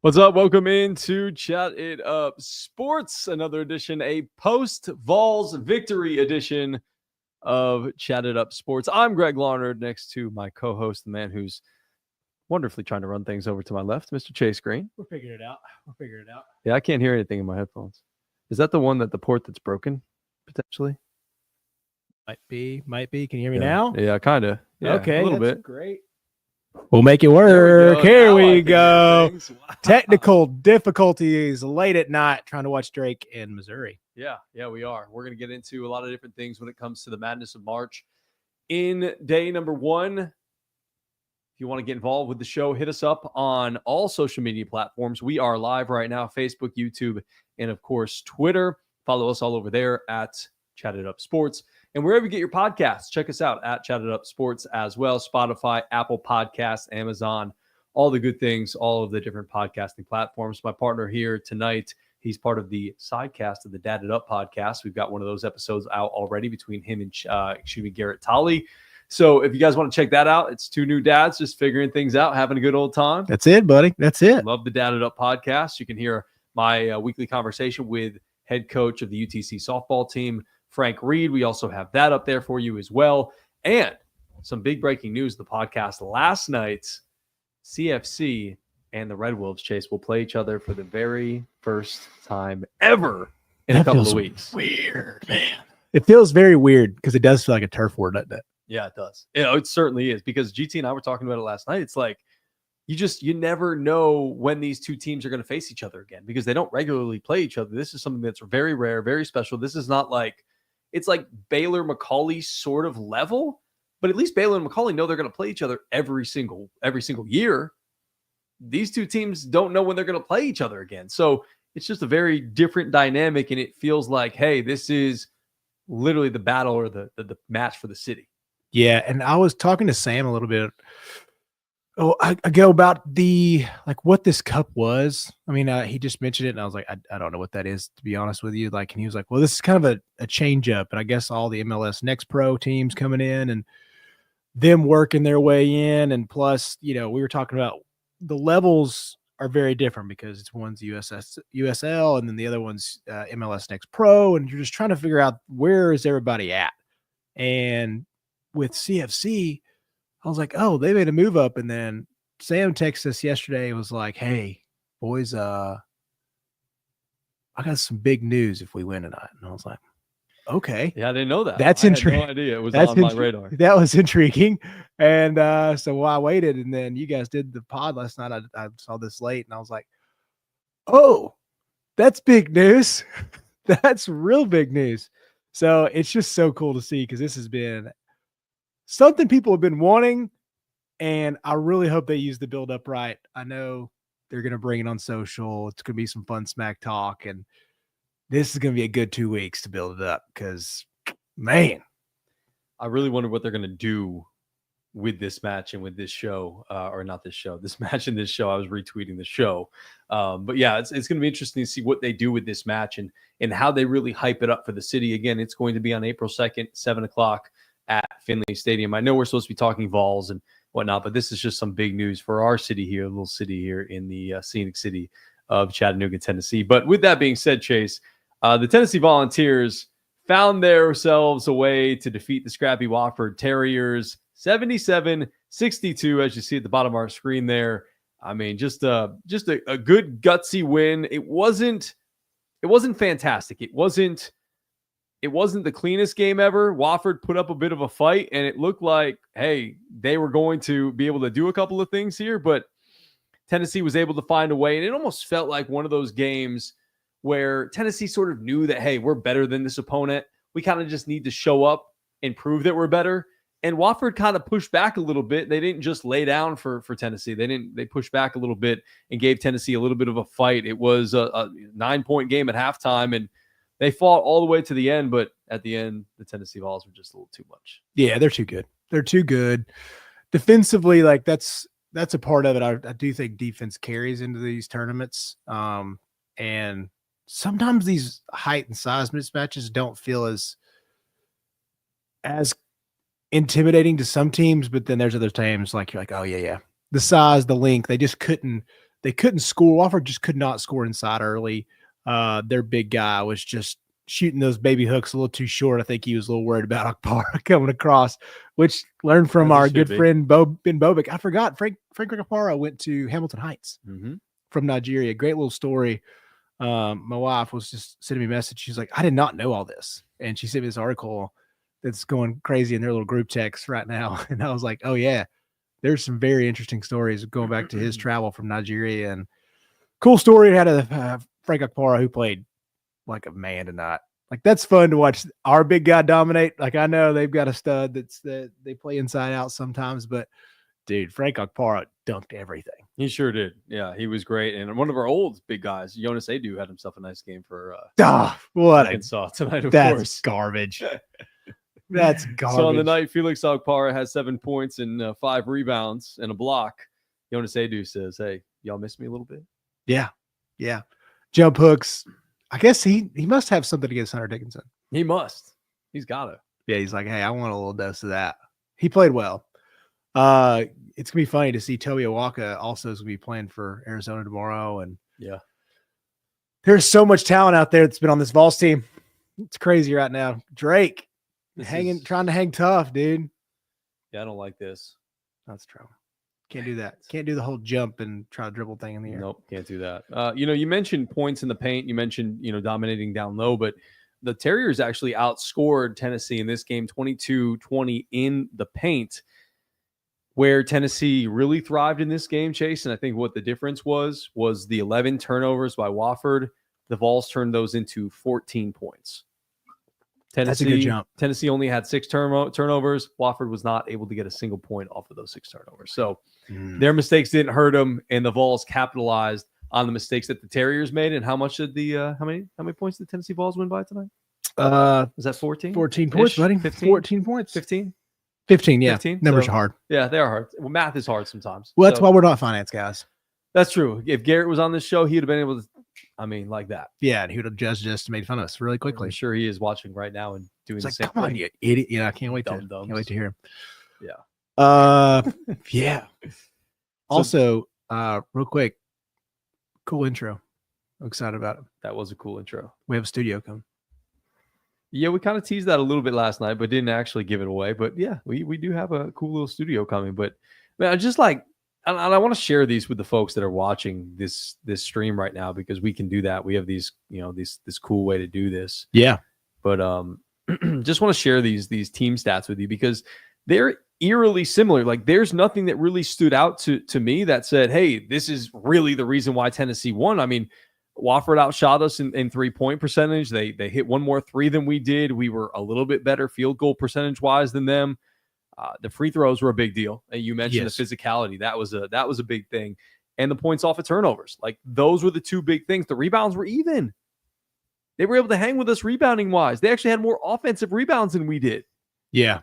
What's up? Welcome into Chat It Up Sports, another edition, a post-Vols victory edition of Chat It Up Sports. I'm Greg Larnard, next to my co-host, the man who's wonderfully trying to run things over to my left, Mr. Chase Green. We're figuring it out. Yeah, I can't hear anything in my headphones. Is that the port that's broken, potentially? Might be. Can you hear me now? Yeah, kind of. Yeah, okay, a little bit. Great. We'll make it work. Here we go. Wow. Technical difficulties late at night trying to watch Drake in Missouri. Yeah, we are. We're going to get into a lot of different things when it comes to the madness of March. In day number one, if you want to get involved with the show, hit us up on all social media platforms. We are live right now, Facebook, YouTube, and of course, Twitter. Follow us all over there at Chat It Up Sports. And wherever you get your podcasts, check us out at Chat It Up Sports as well. Spotify, Apple Podcasts, Amazon, all the good things, all of the different podcasting platforms. My partner here tonight, he's part of the sidecast of the Dad It Up podcast. We've got one of those episodes out already between him and Garrett Tolley. So if you guys want to check that out, it's two new dads just figuring things out, having a good old time. That's it, buddy. That's it. Love the Dad It Up podcast. You can hear my weekly conversation with head coach of the UTC softball team, Frank Reed. We also have that up there for you as well. And some big breaking news, the podcast last night, CFC and the Red Wolves, Chase, will play each other for the very first time ever in a couple of weeks. Weird, man. It feels very weird because it does feel like a turf war, doesn't it? Yeah, it does. It certainly is, because GT and I were talking about it last night. It's like you never know when these two teams are going to face each other again, because they don't regularly play each other. This is something that's very rare, very special. This is not like, it's like Baylor McCauley sort of level, but at least Baylor and McCauley know they're going to play each other every single year. These two teams don't know when they're going to play each other again. So it's just a very different dynamic, and it feels like, hey, this is literally the battle or the match for the city. Yeah, and I was talking to Sam a little bit ago about what this cup was. I mean, he just mentioned it, and I was like, I don't know what that is, to be honest with you. Like, and he was like, well, this is kind of a change up, and I guess all the MLS Next Pro teams coming in and them working their way in, and plus, we were talking about the levels are very different because it's one's USL and then the other one's MLS Next Pro, and you're just trying to figure out where is everybody at. And with CFC, I was like, oh, they made a move up. And then Sam texted us yesterday and was like, hey, boys, I got some big news if we win tonight. And I was like, okay. Yeah, I didn't know that. That's intriguing. No idea it was on my radar. That was intriguing. And so I waited, and then you guys did the pod last night. I saw this late, and I was like, oh, that's big news. That's real big news. So it's just so cool to see, because this has been something people have been wanting, and I really hope they use the build up right. I know they're going to bring it on social. It's going to be some fun smack talk, and this is going to be a good 2 weeks to build it up, because, man, I really wonder what they're going to do with this match and with this show, or not this show, this match and this show. I was retweeting the show. But yeah, it's going to be interesting to see what they do with this match and how they really hype it up for the city. Again, it's going to be on April 2nd, 7:00 at Finley Stadium. I know we're supposed to be talking Vols and whatnot, but this is just some big news for our city here, a little city here in the scenic city of Chattanooga, Tennessee. But with that being said, Chase, the Tennessee Volunteers found themselves a way to defeat the scrappy Wofford Terriers 77-62, as you see at the bottom of our screen there. I mean, just a good gutsy win. It wasn't fantastic. It wasn't the cleanest game ever. Wofford put up a bit of a fight, and it looked like, hey, they were going to be able to do a couple of things here, but Tennessee was able to find a way, and it almost felt like one of those games where Tennessee sort of knew that, hey, we're better than this opponent. We kind of just need to show up and prove that we're better. And Wofford kind of pushed back a little bit. They didn't just lay down for Tennessee. They pushed back a little bit and gave Tennessee a little bit of a fight. It was a 9-point game at halftime, and they fought all the way to the end. But at the end, the Tennessee Vols were just a little too much. Yeah, they're too good. They're too good. Defensively, like that's a part of it. I do think defense carries into these tournaments. And sometimes these height and size mismatches don't feel as intimidating to some teams, but then there's other teams like you're like, oh yeah, the size, the length, they they couldn't score. Wofford just could not score inside early. Their big guy was just shooting those baby hooks a little too short. I think he was a little worried about Akpara coming across, which learned from our good friend Ben Bobic. I forgot Frank Akpara went to Hamilton Heights from Nigeria. Great little story. My wife was just sending me a message. She's like, I did not know all this. And she sent me this article that's going crazy in their little group text right now. And I was like, oh yeah, there's some very interesting stories going back to his travel from Nigeria. And cool story. It had a Frank Akpara who played like a man tonight. Like, that's fun to watch our big guy dominate. Like, I know they've got a stud that they play inside out sometimes, but dude, Frank Akpara dunked everything. He sure did. Yeah, he was great. And one of our old big guys, Jonas Adu, had himself a nice game for Arkansas tonight, of course. Garbage. That's garbage. So on the night, Felix Akpara has 7 points and 5 rebounds and a block. Jonas Adu says, hey, y'all miss me a little bit? Yeah. Yeah. Jump hooks. I guess he must have something against Hunter Dickinson. He must. He's got to. Yeah, he's like, hey, I want a little dose of that. He played well. It's gonna be funny to see Toby Owaka also is gonna be playing for Arizona tomorrow, and yeah, there's so much talent out there that's been on this Vols team. It's crazy right now. Drake trying to hang tough, dude. Yeah, I don't like this. That's true. Can't do that. Can't do the whole jump and try to dribble thing in the air. Nope, can't do that. You mentioned points in the paint. You mentioned, dominating down low, but the Terriers actually outscored Tennessee in this game 22-20 in the paint, where Tennessee really thrived in this game, Chase. And I think what the difference was the 11 turnovers by Wofford. The Vols turned those into 14 points. That's a good jump. Tennessee only had 6 turnovers. Wofford was not able to get a single point off of those 6 turnovers. So their mistakes didn't hurt them, and the Vols capitalized on the mistakes that the Terriers made. And how much did how many points did Tennessee Vols win by tonight? Was that 14? 14 points, buddy. 15? 14 points. 15? 15, yeah. 15? Numbers are hard. Yeah, they are hard. Well, math is hard sometimes. Well, that's why we're not finance guys. That's true. If Garrett was on this show, he would have been able to, like that. Yeah, and he would have judged us and made fun of us really quickly. I'm sure he is watching right now and doing the same thing. Come on, you idiot. Yeah, I can't wait to hear him. Yeah. Yeah. Also, real quick, cool intro. I'm excited about it. That was a cool intro. We have a studio coming. Yeah, we kind of teased that a little bit last night, but didn't actually give it away. But yeah, we do have a cool little studio coming. But man, I just and I want to share these with the folks that are watching this stream right now, because we can do that. We have these, this cool way to do this. Yeah. But just want to share these team stats with you, because they're eerily similar. Like, there's nothing that really stood out to me that said, hey, this is really the reason why Tennessee won. I mean, Wofford outshot us in 3-point percentage. They hit one more 3 than we did. We were a little bit better field goal percentage wise than them. The free throws were a big deal. And you mentioned the physicality. That was a big thing. And the points off of turnovers. Like, those were the 2 big things. The rebounds were even. They were able to hang with us rebounding wise. They actually had more offensive rebounds than we did. Yeah.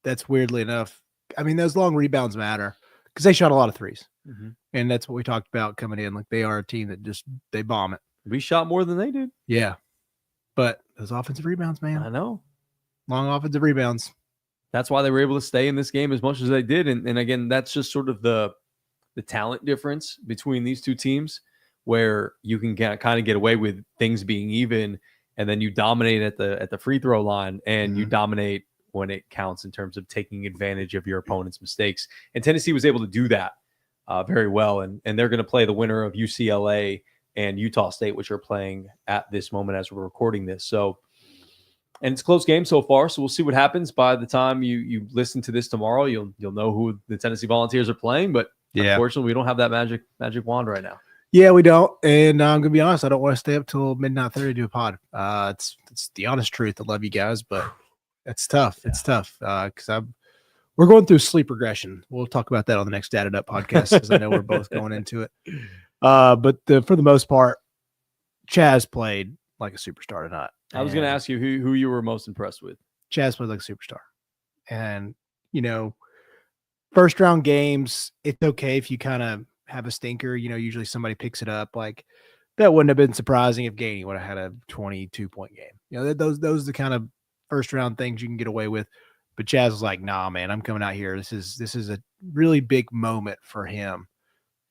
That's weirdly enough. I mean, those long rebounds matter because they shot a lot of threes. Mm-hmm. And that's what we talked about coming in. Like, they are a team that they bomb it. We shot more than they did. Yeah. But those offensive rebounds, man. I know. Long offensive rebounds. That's why they were able to stay in this game as much as they did. And again, that's just sort of the talent difference between these two teams, where you can kind of get away with things being even, and then you dominate at the free throw line, and you dominate when it counts in terms of taking advantage of your opponent's mistakes. And Tennessee was able to do that very well. And they're going to play the winner of UCLA and Utah State, which are playing at this moment as we're recording this. So, and it's a close game so far. So we'll see what happens. By the time you listen to this tomorrow, you'll know who the Tennessee Volunteers are playing. But unfortunately, we don't have that magic wand right now. Yeah, we don't. And I'm gonna be honest, I don't want to stay up till midnight 30 to do a pod. It's the honest truth. I love you guys, but it's tough. It's tough because we're going through sleep regression. We'll talk about that on the next Dated Up podcast, because I know we're both going into it. But for the most part, Chaz played like a superstar tonight. I was going to ask you who you were most impressed with. Chaz played like a superstar. And, first round games, it's okay if you kind of have a stinker. Usually somebody picks it up. Like, that wouldn't have been surprising if Gainey would have had a 22-point game. Those are the kind of first round things you can get away with. But Chaz was like, nah, man, I'm coming out here. This is a really big moment for him,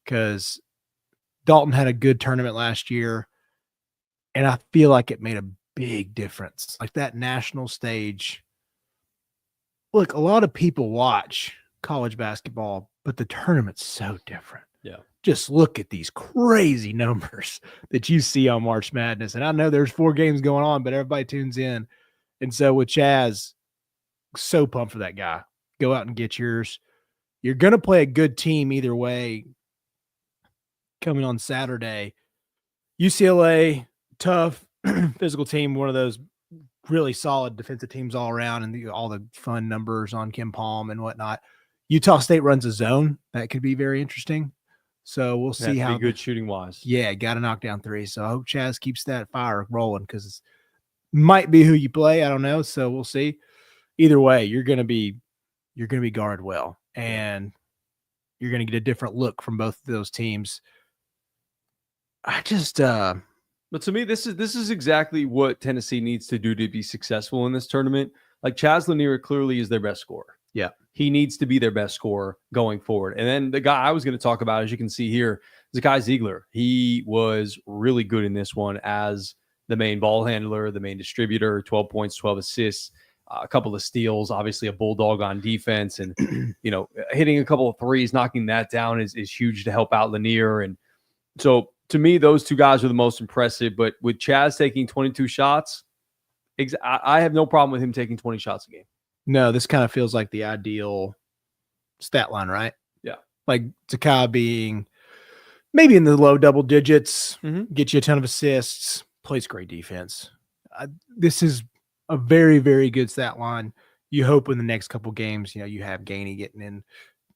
because Dalton had a good tournament last year, and I feel like it made a big difference. Like that national stage. Look, a lot of people watch college basketball, but the tournament's so different. Yeah. Just look at these crazy numbers that you see on March Madness. And I know there's 4 games going on, but everybody tunes in. And so with Chaz, so pumped for that guy. Go out and get yours. You're going to play a good team either way coming on Saturday. UCLA, tough, physical team, one of those really solid defensive teams all around, and all the fun numbers on Kim Palm and whatnot. Utah State runs a zone. That could be very interesting. So we'll see how good shooting wise. Yeah, got to knock down 3. So I hope Chaz keeps that fire rolling because it might be who you play. I don't know. So we'll see. Either way, you're going to be guarded well, and you're going to get a different look from both of those teams. I just But to me, this is exactly what Tennessee needs to do to be successful in this tournament. Like Chaz Lanier clearly is their best scorer. Yeah. He needs to be their best scorer going forward. And then the guy I was going to talk about, as you can see here, Zakai Ziegler. He was really good in this one as the main ball handler, the main distributor, 12 points, 12 assists, a couple of steals, obviously a bulldog on defense. And, hitting a couple of threes, knocking that down is huge to help out Lanier. And so to me, those 2 guys are the most impressive. But with Chaz taking 22 shots, I have no problem with him taking 20 shots a game. No, this kind of feels like the ideal stat line, right? Yeah. Like Zakai being maybe in the low double digits, get you a ton of assists, plays great defense. This is a very, very good stat line. You hope in the next couple games, you have Gainey getting in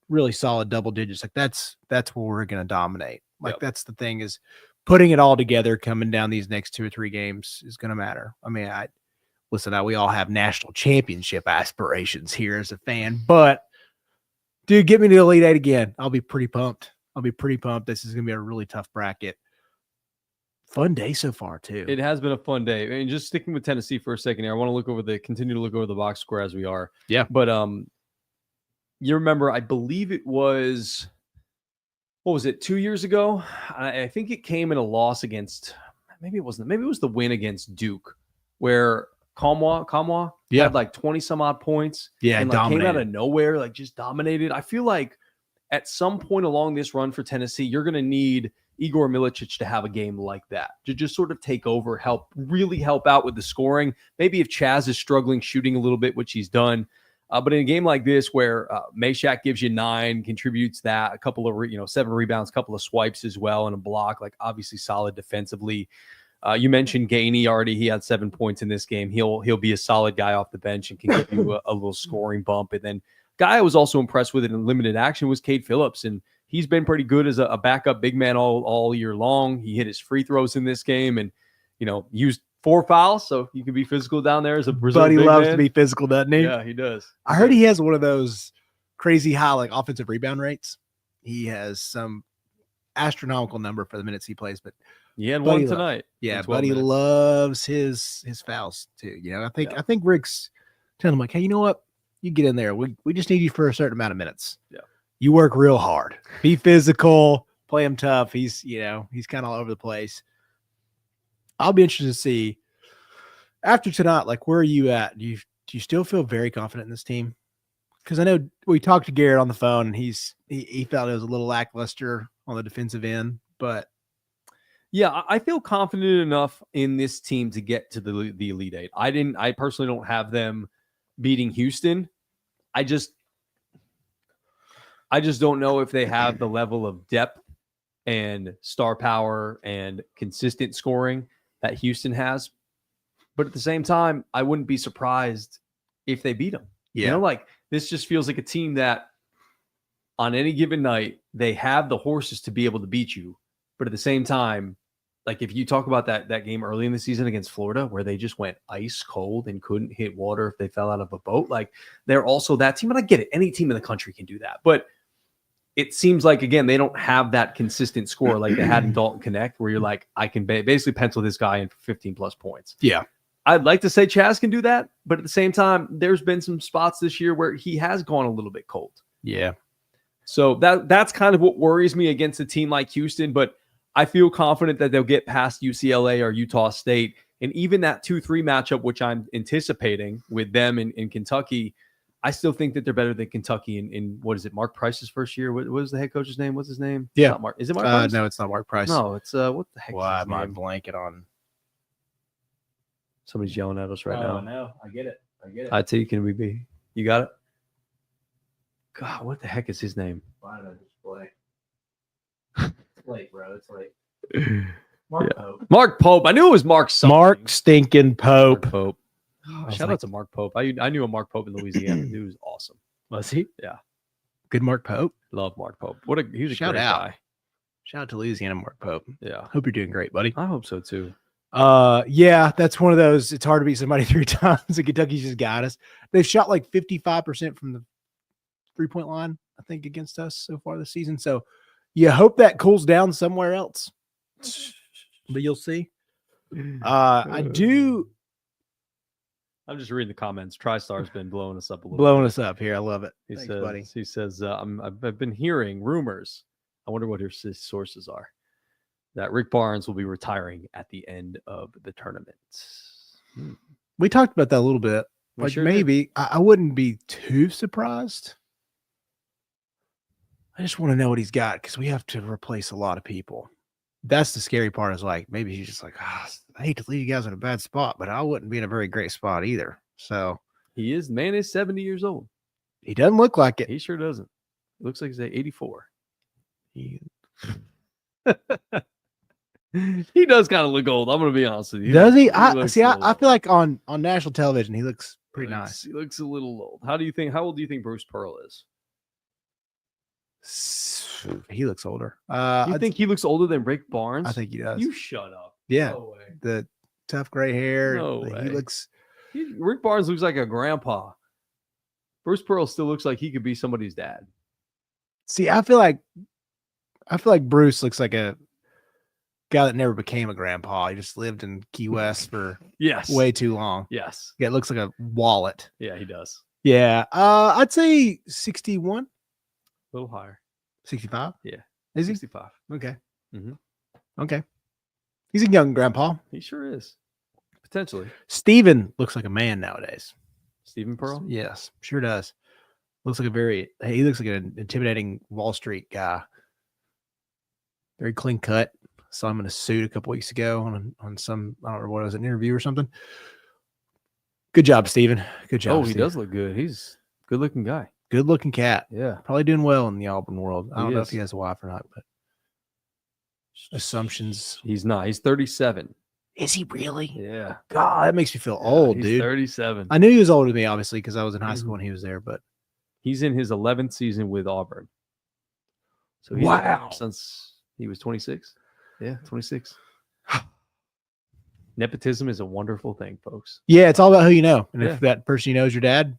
really solid double digits. Like that's where we're going to dominate. Like that's the thing, is putting it all together coming down these next 2 or 3 games is going to matter. I mean, we all have national championship aspirations here as a fan, but dude, get me to the Elite 8 again. I'll be pretty pumped. This is going to be a really tough bracket. Fun day so far too. It has been a fun day. I mean, just sticking with Tennessee for a second here, I want to continue to look over the box score as we are. Yeah. But you remember, I believe it was, what was it, 2 years ago? I think it came in a loss against, maybe it wasn't, maybe it was the win against Duke, where Kamwa had like 20 some odd points. Yeah, and like came out of nowhere, like just dominated. I feel like at some point along this run for Tennessee, you're going to need Igor Milicic to have a game like that, to just sort of take over, really help out with the scoring. Maybe if Chaz is struggling shooting a little bit, which he's done. But in a game like this where Meshack gives you 9, contributes that, a couple of 7 rebounds, a couple of swipes as well, and a block, like obviously solid defensively. You mentioned Gainey already. He had 7 points in this game. He'll be a solid guy off the bench and can give you a little scoring bump. And then guy I was also impressed with in limited action was Cade Phillips, and he's been pretty good as a backup big man all year long. He hit his free throws in this game, and used 4 fouls, so you can be physical down there as a Brazil Buddy big loves man. to be physical, doesn't he? Yeah, he does. I heard he has one of those crazy high like offensive rebound rates. He has some astronomical number for the minutes he plays, but he had one tonight. Yeah, Buddy loves his fouls too. I think Rick's telling him like, hey, you know what? You get in there. We just need you for a certain amount of minutes. Yeah. You work real hard. Be physical, play him tough. He's kind of all over the place. I'll be interested to see after tonight, like, where are you at? Do you still feel very confident in this team? Because I know we talked to Garrett on the phone, and he felt it was a little lackluster on the defensive end, but yeah, I feel confident enough in this team to get to the Elite 8. I personally don't have them beating Houston. I just don't know if they have the level of depth and star power and consistent scoring that Houston has. But at the same time, I wouldn't be surprised if they beat them. Yeah. Like, this just feels like a team that on any given night, they have the horses to be able to beat you. But at the same time, like, if you talk about that game early in the season against Florida, where they just went ice cold and couldn't hit water if they fell out of a boat, like, they're also that team. And I get it. Any team in the country can do that. But it seems like, again, they don't have that consistent score like they had in Dalton Connect, where you're like, I can basically pencil this guy in for 15 plus points. Yeah. I'd like to say Chaz can do that, but at the same time, there's been some spots this year where he has gone a little bit cold. Yeah. So that's kind of what worries me against a team like Houston. But I feel confident that they'll get past UCLA or Utah State. And even that 2-3 matchup, which I'm anticipating with them in Kentucky, I still think that they're better than Kentucky in what is it, Mark Price's first year? What was the head coach's name? What's his name? Yeah. It's not Mark. Is it Mark Price? No, it's not Mark Price. No, it's what the heck Why is his am I name? blanking on? Somebody's yelling at us right now. No, I get it. IT, can we be? You got it? God, what the heck is his name? Why did I just play? It's late, bro. It's late. Mark Pope. Mark Pope. I knew it was Mark something. Mark stinking Pope. Mark Pope. Shout out to Mark Pope. I knew a Mark Pope in Louisiana. He was awesome. Was he? Yeah. Good Mark Pope. Love Mark Pope. He was a Shout great out. guy. Shout out to Louisiana Mark Pope. Yeah. Hope you're doing great, buddy. I hope so too. Yeah, that's one of those. It's hard to beat somebody 3 times. And Kentucky's just got us. They've shot like 55% from the 3-point line, I think, against us so far this season. So you hope cools down somewhere else. But you'll see. I do. I'm just reading the comments. TriStar's been blowing us up a little. Blowing bit. us up here. I love it. He Thanks, says, buddy. He says, I've been hearing rumors. I wonder what his sources are. That Rick Barnes will be retiring at the end of the tournament. We talked about that a little bit. We Like sure maybe I wouldn't be too surprised. I just want to know what he's got because we have to replace a lot of people. That's the scary part. Is like maybe he's just like, I hate to leave you guys in a bad spot, but I wouldn't be in a very great spot either. So Man is 70 years old. he doesn't look like it. He sure doesn't. It looks like he's 84. He does kind of look old. I'm going to be honest with you. does he? looks See. a I little feel like on national television, he looks pretty old. nice. He looks a little old. How old do you think Bruce Pearl is? He looks older. You think he looks older than Rick Barnes? I think he does. You shut up. Yeah. No way. The tough gray hair. No He way. looks. Rick Barnes looks like a grandpa. Bruce Pearl still looks like he could be somebody's dad. See, I feel like Bruce looks like a guy that never became a grandpa. He just lived in Key West for Yes. way too long. Yes. Yeah, it looks like a wallet. Yeah, he does. Yeah. I'd say 61, A little higher. 65. Yeah. Is he? 65. Okay. Mhm. Okay. He's a young grandpa. He sure is. Potentially. Steven looks like a man nowadays. Stephen Pearl? Yes, sure does. Looks like he looks like an intimidating Wall Street guy. Very clean cut. Saw him in a suit a couple weeks ago on some, I don't know what it was, an interview or something. Good job, Steven. Good job. Oh, he Steven. does look good. He's a good looking guy. Good looking cat. Yeah. Probably doing well in the Auburn world. I He don't know is. if he has a wife or not, but assumptions. He's not. He's 37. Is he really? Yeah. God, that makes me feel old, He's dude. 37. I knew he was older than me, obviously, because I was in high school when he was there, but He's in his 11th season with Auburn. So he's Wow. since he was 26. Yeah, 26. Nepotism is a wonderful thing, folks. yeah, it's all about who you know. And Yeah. if that person you know is your dad,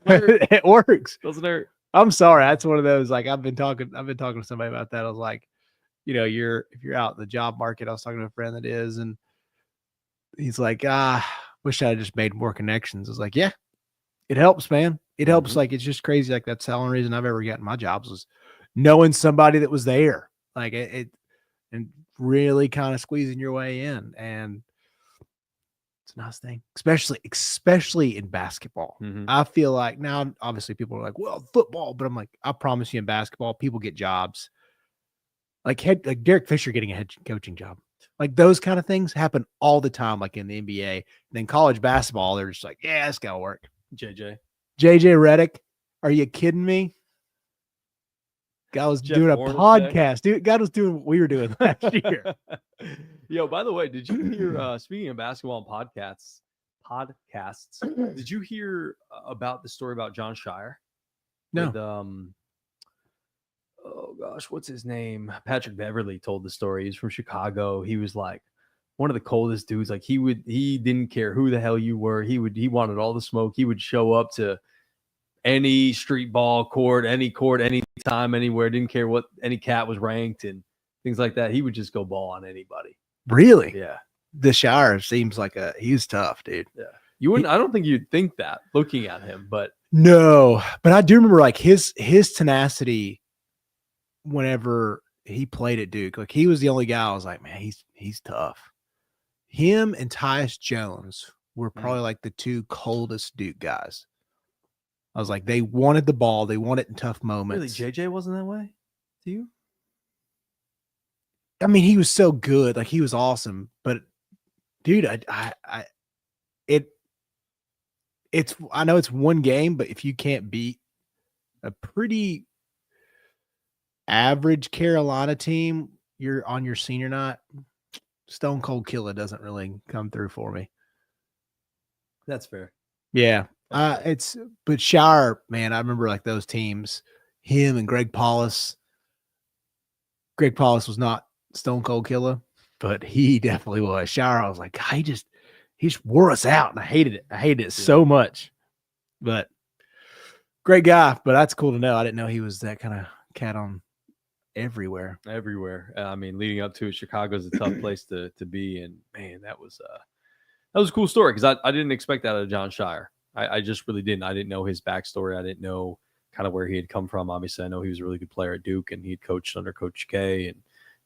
Doesn't it works. hurt. I'm sorry. That's one of those, like, I've been talking to somebody about that. I was like, if you're out in the job market, I was talking to a friend that is, and he's like, wish I had just made more connections. I was like, yeah, it helps, man. It helps. Mhm. Like, it's just crazy. Like, that's the only reason I've ever gotten my jobs was knowing somebody that was there. Like it and really kind of squeezing your way in. And it's a nice thing, especially in basketball. Mhm. I feel like now, obviously, people are like, well, football, but I'm like, I promise you, in basketball, people get jobs. Like Derek Fisher getting a head coaching job. Like those kind of things happen all the time, like in the NBA. And then college basketball, they're just like, yeah, it's gotta work. JJ Redick, are you kidding me? Guy was Jeff doing a Hornacek. podcast. Dude, guy was doing what we were doing last year. Yo, by the way, did you hear, speaking of basketball and podcasts, did you hear about the story about John Shire? No. With, oh gosh, what's his name? Patrick Beverly told the story. He's from Chicago. He was like one of the coldest dudes. Like he didn't care who the hell you were. He wanted all the smoke. He would show up to any street ball court, anytime, anywhere. Didn't care what any cat was ranked and things like that. He would just go ball on anybody. Really? Yeah. The Shire seems like he's tough, dude. Yeah. You wouldn't, I don't think you'd think that looking at him, but No, but I do remember like his tenacity whenever he played at Duke. Like he was the only guy I was like, man, he's tough. Him and Tyus Jones were probably like the two coldest Duke guys. I was like, they wanted the ball. They want it in tough moments. Really, JJ wasn't that way to you? I mean, he was so good. Like he was awesome. But dude, I know it's one game, but if you can't beat a pretty average Carolina team, you're on your senior night. Stone Cold Killer doesn't really come through for me. That's fair. Yeah. But Shower, man, I remember like those teams, him and Greg Paulus. Greg Paulus was not Stone Cold Killer, but he definitely was. Shower, I was like, God, he just wore us out, and I hated it. I hated it so much. But great guy, but that's cool to know. I didn't know he was that kind of cat on everywhere. I mean, leading up to it, Chicago's a tough place to be, and man, that was a cool story because I didn't expect that out of John Shire. I just really didn't. I didn't know his backstory. I didn't know kind of where he had come from. Obviously, I know he was a really good player at Duke, and he'd coached under Coach K and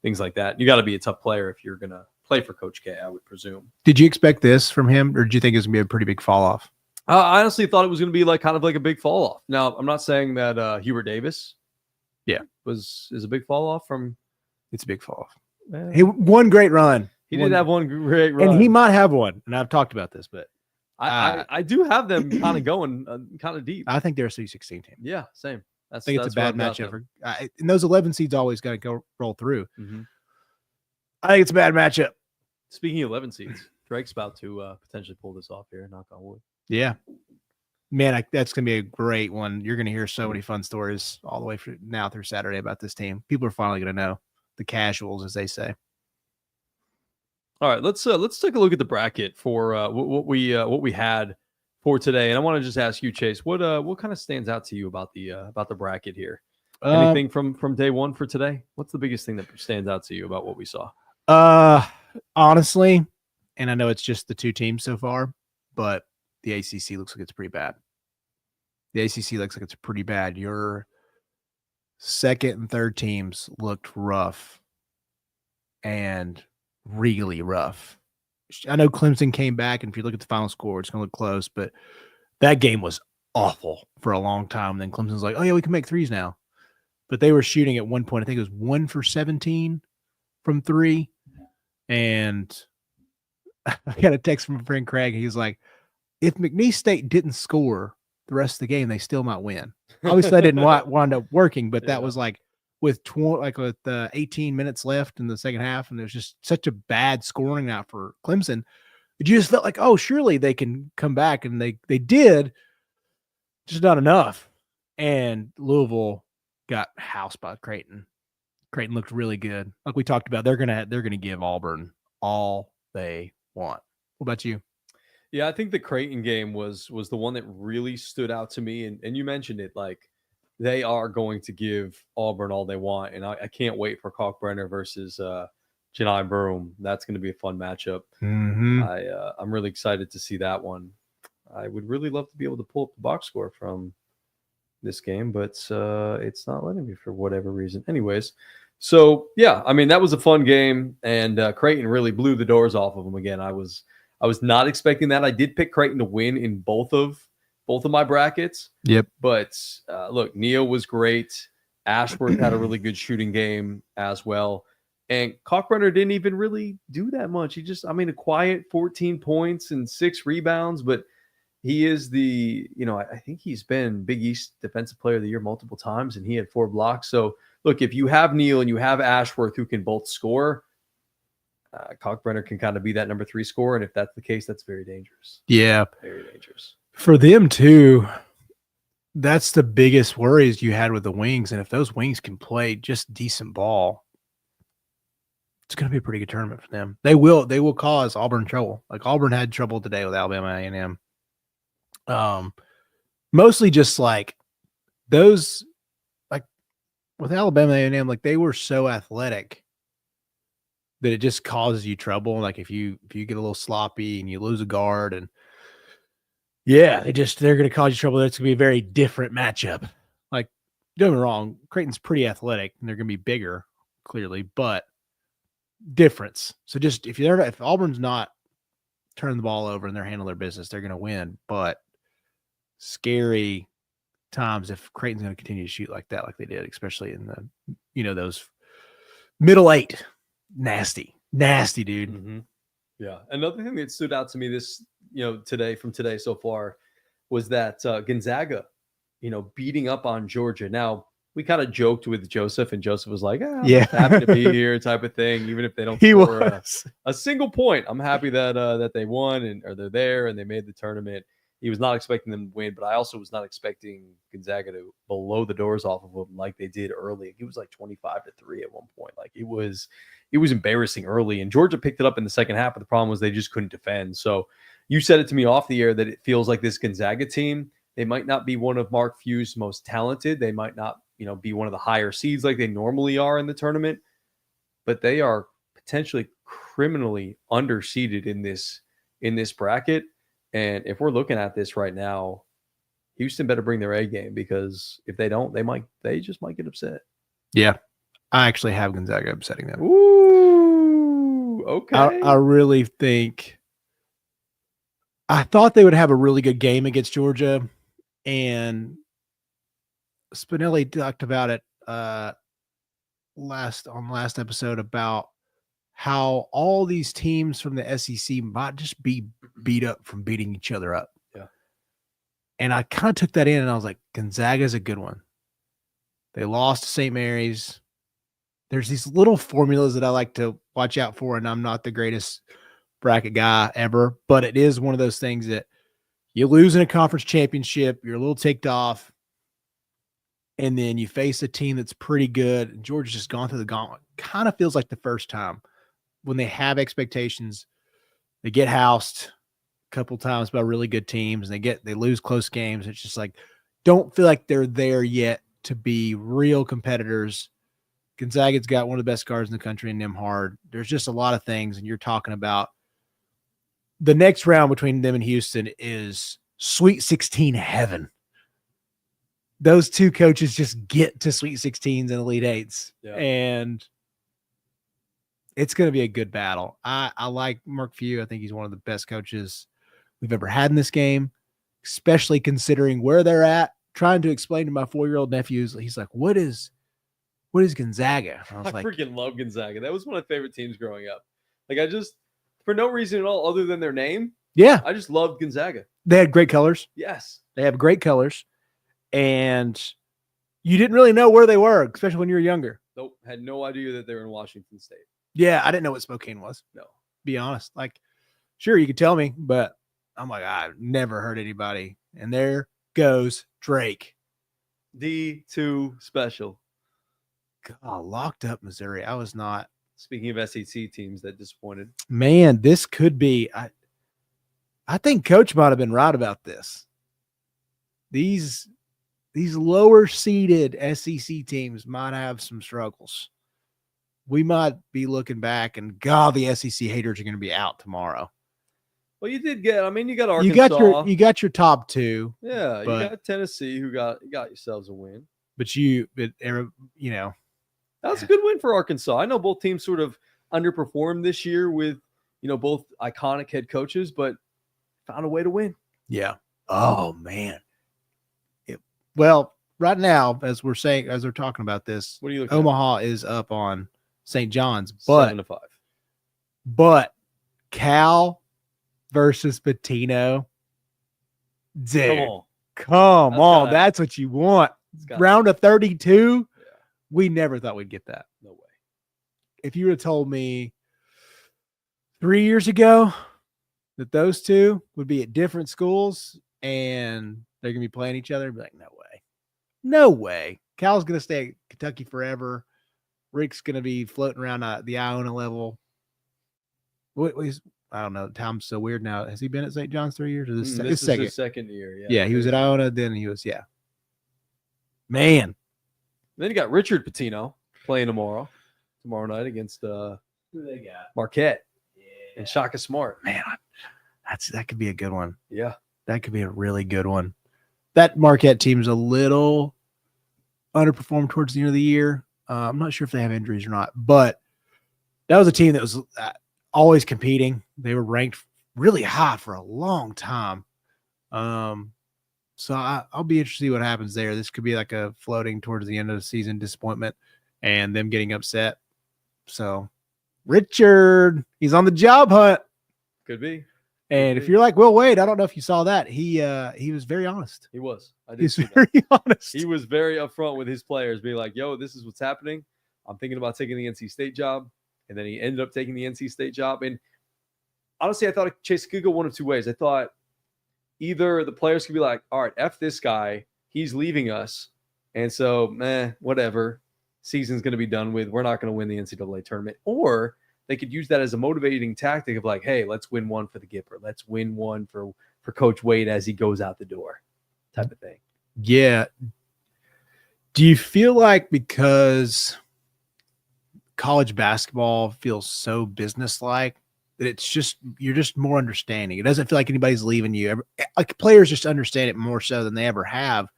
things like that. You got to be a tough player if you're going to play for Coach K, I would presume. Did you expect this from him, or did you think it was going to be a pretty big fall off? I honestly thought it was going to be like kind of like a big fall off. Now, I'm not saying that Hubert Davis, is a big fall off from. It's a big fall off. He one great run. He did have one great run, and he might have one. And I've talked about this, but I do have them kind of going kind of deep. I think they're a Sweet 16 team. Yeah, same. I think it's a bad matchup. And those 11 seeds always got to go roll through. Mm-hmm. I think it's a bad matchup. Speaking of 11 seeds, Drake's about to potentially pull this off here. Knock on wood. Yeah. Man, that's going to be a great one. You're going to hear so many fun stories all the way through now through Saturday about this team. People are finally going to know the casuals, as they say. All right, let's take a look at the bracket for what we had for today. And I want to just ask you, Chase, what kind of stands out to you about the bracket here? Anything from day one for today? What's the biggest thing that stands out to you about what we saw? Honestly, and I know it's just the two teams so far, but the ACC looks like it's pretty bad. The ACC looks like it's pretty bad. Your second and third teams looked rough and really rough. I know Clemson came back, and if you look at the final score, it's going to look close, but that game was awful for a long time. And then Clemson's like, oh, yeah, we can make threes now. But they were shooting at one point, I think it was 1 for 17 from three. And I got a text from a friend, Craig. He was like, if McNeese State didn't score the rest of the game, they still might win. Obviously, that didn't wind up working, but that was like with 18 minutes left in the second half, and there's just such a bad scoring now for Clemson. But you just felt like, oh, surely they can come back, and they did, just not enough. And Louisville got housed by Creighton. Creighton looked really good. Like we talked about, they're gonna give Auburn all they want. What about you? Yeah, I think the Creighton game was the one that really stood out to me. And you mentioned it, like they are going to give Auburn all they want. And I can't wait for Kalkbrenner versus Janai Broome. That's going to be a fun matchup. Mm-hmm. I'm really excited to see that one. I would really love to be able to pull up the box score from this game, but it's not letting me for whatever reason. Anyways, so yeah, I mean, that was a fun game. And Creighton really blew the doors off of them again. I was not expecting that. I did pick Creighton to win in both of my brackets. Yep. But look, Neal was great. Ashworth had a really good shooting game as well. And Kalkbrenner didn't even really do that much. He just, a quiet 14 points and 6 rebounds, but he is I think he's been Big East Defensive Player of the Year multiple times, and he had 4 blocks. So look, if you have Neal and you have Ashworth who can both score, Kalkbrenner can kind of be that number 3 scorer, and if that's the case, that's very dangerous. Yeah, very dangerous for them too. That's the biggest worries you had with the wings, and if those wings can play just decent ball, it's going to be a pretty good tournament for them. They will cause Auburn trouble. Like Auburn had trouble today with Alabama A&M. Mostly just like those, like with Alabama A&M, like they were so athletic that it just causes you trouble. Like if you get a little sloppy and you lose a guard, and yeah, they're going to cause you trouble. It's going to be a very different matchup. Like, don't get me wrong, Creighton's pretty athletic and they're going to be bigger. clearly, but difference. So just if Auburn's not turning the ball over and they're handling their business, they're going to win. But scary times if Creighton's going to continue to shoot like that, like they did, especially in the those middle 8. Nasty, dude. Mm-hmm. Yeah. Another thing that stood out to me this today so far was that Gonzaga, beating up on Georgia. Now, we kind of joked with Joseph, and Joseph was like, I'm just happy to be here type of thing, even if they don't score a single point. I'm happy that they won or they're there and they made the tournament. He was not expecting them to win, but I also was not expecting Gonzaga to blow the doors off of them like they did early. It was like 25-3 at one point. Like it was embarrassing early, and Georgia picked it up in the second half, but the problem was they just couldn't defend. So you said it to me off the air that it feels like this Gonzaga team, they might not be one of Mark Few's most talented. They might not be one of the higher seeds like they normally are in the tournament, but they are potentially criminally underseeded in this bracket. And if we're looking at this right now, Houston better bring their A game, because if they don't, they just might get upset. Yeah. I actually have Gonzaga upsetting them. Ooh, okay. I really think I thought they would have a really good game against Georgia, and Spinelli talked about it last episode about how all these teams from the SEC might just be beat up from beating each other up. Yeah. And I kind of took that in, and I was like, Gonzaga's a good one. They lost to St. Mary's. There's these little formulas that I like to watch out for, and I'm not the greatest bracket guy ever, but it is one of those things that you lose in a conference championship, you're a little ticked off, and then you face a team that's pretty good. And Georgia's just gone through the gauntlet. Kind of feels like the first time when they have expectations, they get housed a couple times by really good teams, and they lose close games. It's just like, don't feel like they're there yet to be real competitors. Gonzaga's got one of the best guards in the country in Nemhard. There's just a lot of things, and you're talking about the next round between them and Houston is Sweet 16 heaven. Those two coaches just get to Sweet 16s and Elite 8s, and it's going to be a good battle. I like Mark Few. I think he's one of the best coaches we've ever had in this game, especially considering where they're at. Trying to explain to my 4-year-old nephews, he's like, what is Gonzaga? I was like, freaking love Gonzaga. That was one of my favorite teams growing up. Like, I just, for no reason at all other than their name, I just loved Gonzaga. They had great colors. Yes. They have great colors. And you didn't really know where they were, especially when you were younger. Nope. Had no idea that they were in Washington State. Yeah, I didn't know what Spokane was. No. Be honest. Like, sure, you could tell me, but I'm like, I've never heard anybody. And there goes Drake. D2 special. God, locked up Missouri. I was not. Speaking of SEC teams that disappointed. Man, this could be. I think Coach might have been right about this. These lower seeded SEC teams might have some struggles. We might be looking back, and God, the SEC haters are going to be out tomorrow. Well, you did get. I mean, you got Arkansas. You got your top two. Yeah, you got Tennessee, who got yourselves a win. But that was a good win for Arkansas. I know both teams sort of underperformed this year with both iconic head coaches, but found a way to win. Yeah. Oh man. Well, right now, as we're talking about this, what are you looking Omaha is up on St. John's, but 7-5. But Cal versus Pitino, dude, come on. That's what you want. Round of 32. Yeah. We never thought we'd get that. No way. If you would have told me 3 years ago that those two would be at different schools and they're going to be playing each other, I'd be like, no way. No way. Cal's going to stay at Kentucky forever. Rick's going to be floating around the Iona level. I don't know. Time's so weird now. Has he been at St. John's 3 years? Or this is his second year. Yeah. Yeah, he was at Iona. Then he was, Man. Then you got Richard Pitino playing tomorrow night against who they got? Marquette and Shaka Smart. Man, that could be a good one. Yeah. That could be a really good one. That Marquette team's a little underperformed towards the end of the year. I'm not sure if they have injuries or not, but that was a team that was always competing. They were ranked really high for a long time. So I'll be interested to see what happens there. This could be like a floating towards the end of the season disappointment and them getting upset. So Richard, he's on the job hunt. Could be. And if you're like, well, wait, I don't know if you saw that. He was very honest. He was. He's very honest. He was very upfront with his players, being like, yo, this is what's happening. I'm thinking about taking the NC State job. And then he ended up taking the NC State job. And honestly, I thought Chase could go one of two ways. I thought either the players could be like, all right, F this guy. He's leaving us. And so, whatever. Season's going to be done with. We're not going to win the NCAA tournament. Or they could use that as a motivating tactic of like, hey, let's win one for the Gipper. Let's win one for Coach Wade as he goes out the door type of thing. Yeah. Do you feel like because college basketball feels so businesslike that you're just more understanding? It doesn't feel like anybody's leaving you. Like players just understand it more so than they ever have.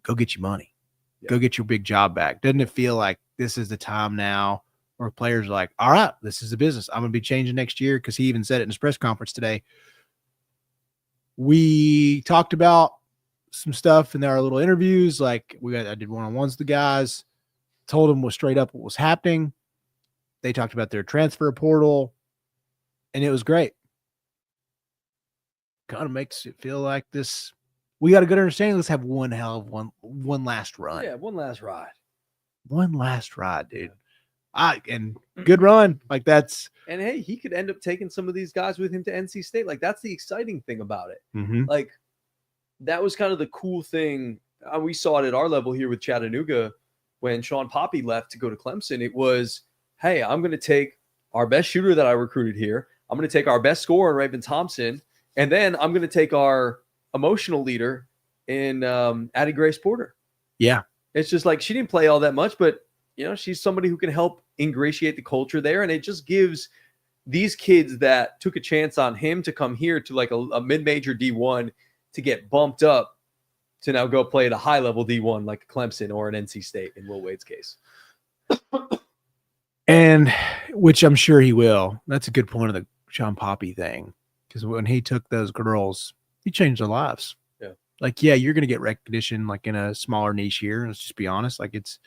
Go get your money. Yeah. Go get your big job back. Doesn't it feel like this is the time now where players are like, all right, this is the business. I'm going to be changing next year, because he even said it in his press conference today. We talked about some stuff in our little interviews. Like I did one-on-ones with the guys, told them straight up what was happening. They talked about their transfer portal, and it was great. Kind of makes it feel like this. We got a good understanding. Let's have one last run. Yeah, one last ride. One last ride, dude. And good run. Like that's. And hey, he could end up taking some of these guys with him to NC State. Like that's the exciting thing about it. Mm-hmm. Like that was kind of the cool thing. We saw it at our level here with Chattanooga when Sean Poppy left to go to Clemson. It was, hey, I'm going to take our best shooter that I recruited here. I'm going to take our best scorer in Raven Thompson. And then I'm going to take our emotional leader in Addie Grace Porter. Yeah. It's just like she didn't play all that much, but she's somebody who can help ingratiate the culture there. And it just gives these kids that took a chance on him to come here to like a mid-major D1 to get bumped up to now go play at a high-level D1 like Clemson or an NC State in Will Wade's case. And which I'm sure he will. That's a good point of the Sean Poppy thing. Because when he took those girls, he changed their lives. Yeah. Like, yeah, you're going to get recognition like in a smaller niche here. Let's just be honest. Like it's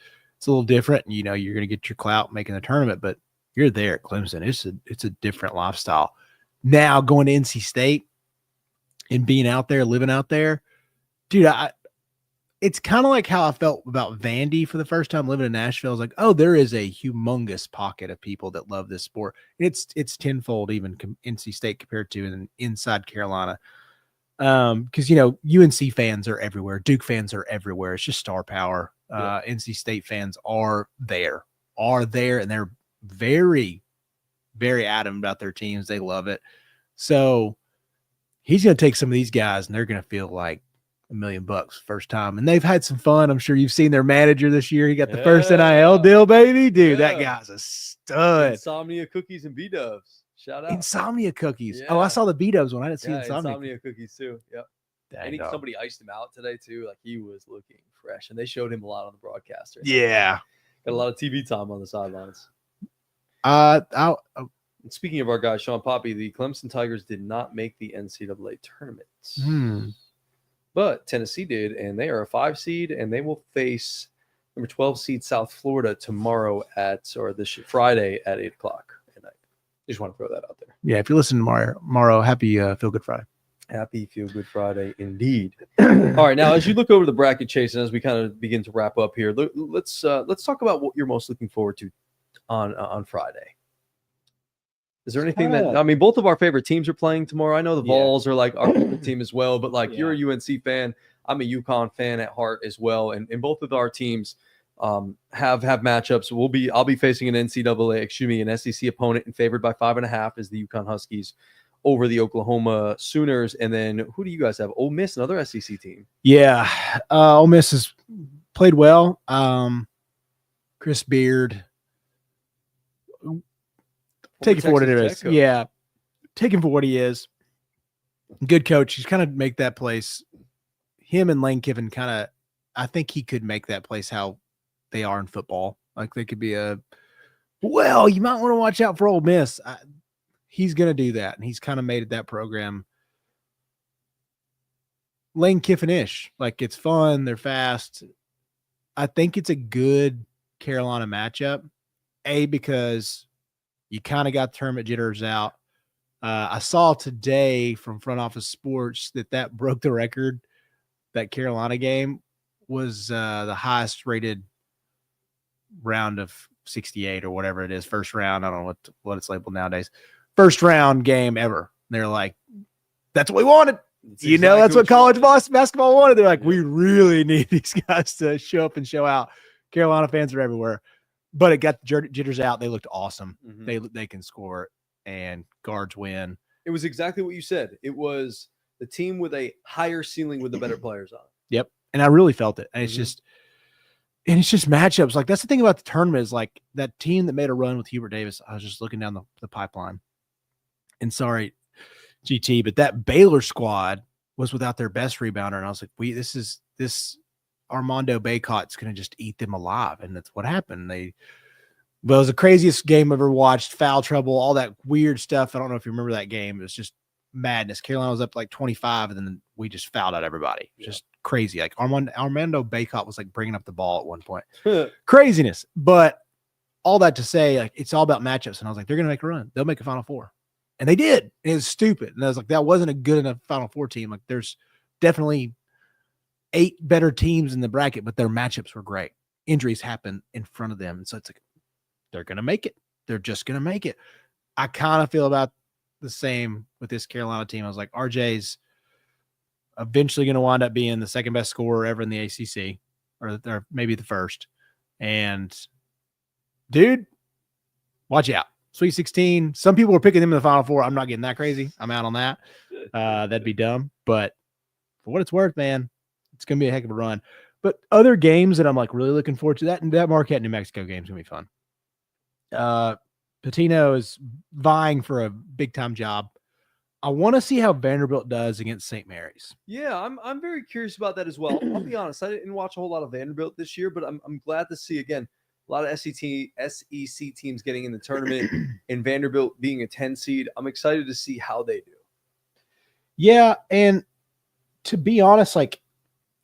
a little different. You're going to get your clout making the tournament, but you're there at Clemson. It's a different lifestyle. Now going to NC State and being out there, living out there, dude, it's kind of like how I felt about Vandy for the first time living in Nashville. I was like, oh, there is a humongous pocket of people that love this sport. It's tenfold even NC State compared to inside Carolina. Because, UNC fans are everywhere. Duke fans are everywhere. It's just star power. Yeah. NC State fans are there, and they're very, very adamant about their teams. They love it. So he's going to take some of these guys, and they're going to feel like $1 million first time. And they've had some fun. I'm sure you've seen their manager this year. He got the first NIL deal, baby. Dude, that guy's a stud. Insomnia Cookies and B-Dubs. Shout out. Insomnia Cookies. Yeah. Oh, I saw the B-Dubs one. I didn't see Insomnia Cookies too. Yep. Dang, somebody iced him out today too. Like he was looking fresh, and they showed him a lot on the broadcast. Yeah. Got a lot of TV time on the sidelines. Speaking of our guy, Sean Poppy, the Clemson Tigers did not make the NCAA tournament. But Tennessee did, and they are a 5 seed, and they will face number 12 seed South Florida tomorrow this Friday at 8 o'clock at night. Just want to throw that out there. Yeah, if you listen tomorrow, happy Feel Good Friday. Happy Feel Good Friday indeed. All right, now as you look over the bracket, Chase, and as we kind of begin to wrap up here, let's talk about what you're most looking forward to on Friday. Is there anything both of our favorite teams are playing tomorrow. I know the Vols are like our favorite team as well, but you're a UNC fan. I'm a UConn fan at heart as well. And both of our teams have matchups. I'll be facing an an SEC opponent and favored by 5.5 as the UConn Huskies over the Oklahoma Sooners. And then who do you guys have? Ole Miss, another SEC team. Yeah. Ole Miss has played well. Chris Beard. Take it for what it is. Yeah. Take him for what he is. Good coach. He's kind of make that place. Him and Lane Kiffin I think he could make that place how they are in football. Like they could be well, you might want to watch out for Ole Miss. He's going to do that, and he's kind of made that program Lane Kiffin-ish. Like it's fun, they're fast. I think it's a good Carolina matchup. Because you kind of got tournament jitters out. I saw today from Front Office Sports that broke the record. That Carolina game was the highest rated round of 68 or whatever it is. First round. I don't know what it's labeled nowadays. First round game ever. They're like, that's what we wanted. That's that's what college basketball wanted. They're like, we really need these guys to show up and show out. Carolina fans are everywhere. But it got the jitters out. They looked awesome. Mm-hmm. They can score, and guards win. It was exactly what you said. It was the team with a higher ceiling with the better players on. Yep. And I really felt it. And it's just matchups. Like that's the thing about the tournament is like that team that made a run with Hubert Davis. I was just looking down the pipeline. And sorry, GT, but that Baylor squad was without their best rebounder. And I was like, this Armando Baycott's going to just eat them alive. And that's what happened. It was the craziest game I've ever watched. Foul trouble, all that weird stuff. I don't know if you remember that game. It was just madness. Carolina was up like 25, and then we just fouled out everybody. Just crazy. Like Armando Baycott was like bringing up the ball at one point. Craziness. But all that to say, like it's all about matchups. And I was like, they're going to make a run. They'll make a Final Four. And they did. It was stupid. And I was like, that wasn't a good enough Final Four team. Like there's definitely 8 better teams in the bracket, but their matchups were great. Injuries happen in front of them. And so it's like, they're going to make it. They're just going to make it. I kind of feel about the same with this Carolina team. I was like, RJ's eventually going to wind up being the second best scorer ever in the ACC, or maybe the first. And dude, watch out. Sweet 16. Some people were picking them in the Final Four. I'm not getting that crazy. I'm out on that. That'd be dumb. But for what it's worth, man, it's going to be a heck of a run. But other games that I'm like really looking forward to, that Marquette, New Mexico game is going to be fun. Patino is vying for a big time job. I want to see how Vanderbilt does against St. Mary's. Yeah, I'm very curious about that as well. I'll be honest, I didn't watch a whole lot of Vanderbilt this year, but I'm glad to see again a lot of SEC teams getting in the tournament and Vanderbilt being a 10 seed. I'm excited to see how they do. Yeah, and to be honest, like